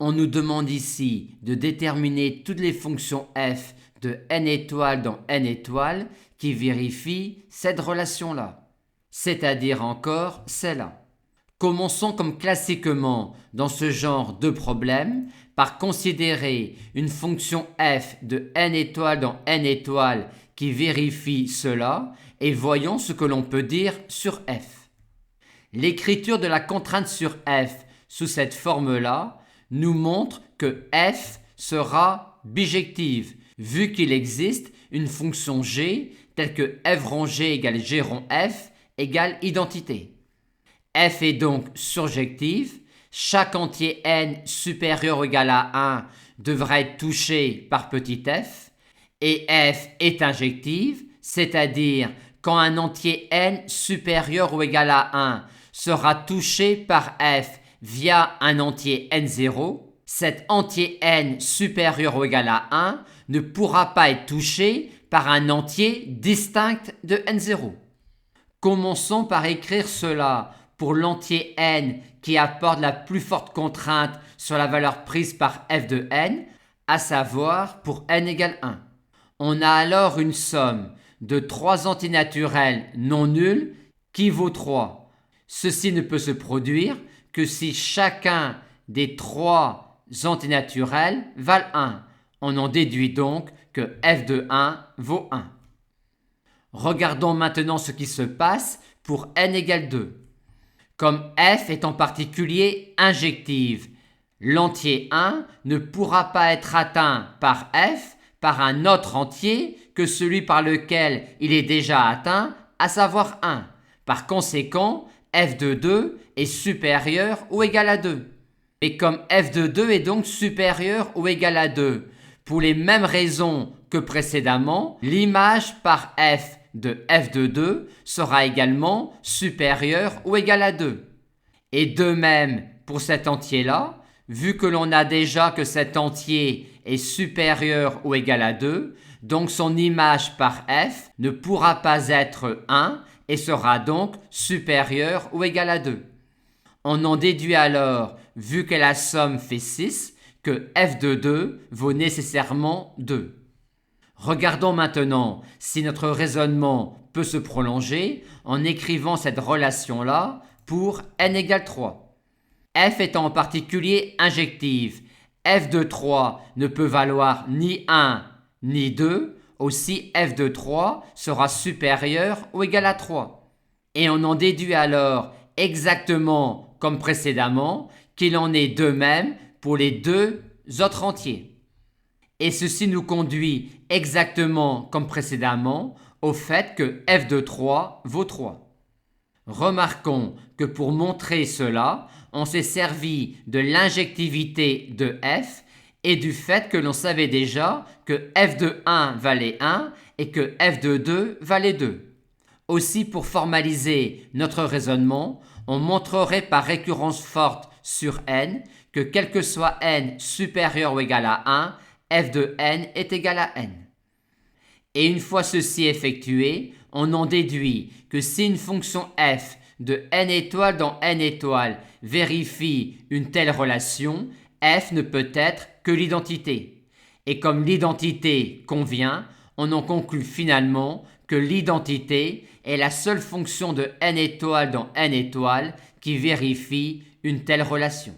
On nous demande ici de déterminer toutes les fonctions f de n étoiles dans n étoiles qui vérifient cette relation-là, c'est-à-dire encore celle-là. Commençons comme classiquement dans ce genre de problème par considérer une fonction f de n étoiles dans n étoiles qui vérifie cela et voyons ce que l'on peut dire sur f. L'écriture de la contrainte sur f sous cette forme-là nous montre que f sera bijective vu qu'il existe une fonction g telle que f rond g égale g rond f égale identité. F est donc surjective, chaque entier n supérieur ou égal à 1 devra être touché par petit f, et f est injective, c'est-à-dire quand un entier n supérieur ou égal à 1 sera touché par f via un entier n0, cet entier n supérieur ou égal à 1 ne pourra pas être touché par un entier distinct de n0. Commençons par écrire cela pour l'entier n qui apporte la plus forte contrainte sur la valeur prise par f de n, à savoir pour n égale 1. On a alors une somme de 3 antinaturels non nuls qui vaut 3. Ceci ne peut se produire que si chacun des 3 antinaturels valent 1. On en déduit donc que f de 1 vaut 1. Regardons maintenant ce qui se passe pour n égale 2. Comme f est en particulier injective, l'entier 1 ne pourra pas être atteint par f par un autre entier que celui par lequel il est déjà atteint, à savoir 1. Par conséquent, f de 2 est supérieur ou égal à 2. Et comme f de 2 est donc supérieur ou égal à 2, pour les mêmes raisons que précédemment, l'image par f de 2 sera également supérieur ou égal à 2. Et de même pour cet entier-là, vu que l'on a déjà que cet entier est supérieur ou égal à 2, donc son image par f ne pourra pas être 1 et sera donc supérieur ou égal à 2. On en déduit alors, vu que la somme fait 6, que f de 2 vaut nécessairement 2. Regardons maintenant si notre raisonnement peut se prolonger en écrivant cette relation-là pour n égale 3. F étant en particulier injective, f de 3 ne peut valoir ni 1 ni 2, aussi f de 3 sera supérieur ou égal à 3. Et on en déduit alors exactement comme précédemment qu'il en est de même pour les deux autres entiers. Et ceci nous conduit exactement comme précédemment au fait que f de 3 vaut 3. Remarquons que pour montrer cela, on s'est servi de l'injectivité de f et du fait que l'on savait déjà que f de 1 valait 1 et que f de 2 valait 2. Aussi, pour formaliser notre raisonnement, on montrerait par récurrence forte sur n que quel que soit n supérieur ou égal à 1, f de n est égal à n. Et une fois ceci effectué, on en déduit que si une fonction f de n étoiles dans n étoiles vérifie une telle relation, f ne peut être que l'identité. Et comme l'identité convient, on en conclut finalement que l'identité est la seule fonction de n étoiles dans n étoiles qui vérifie une telle relation.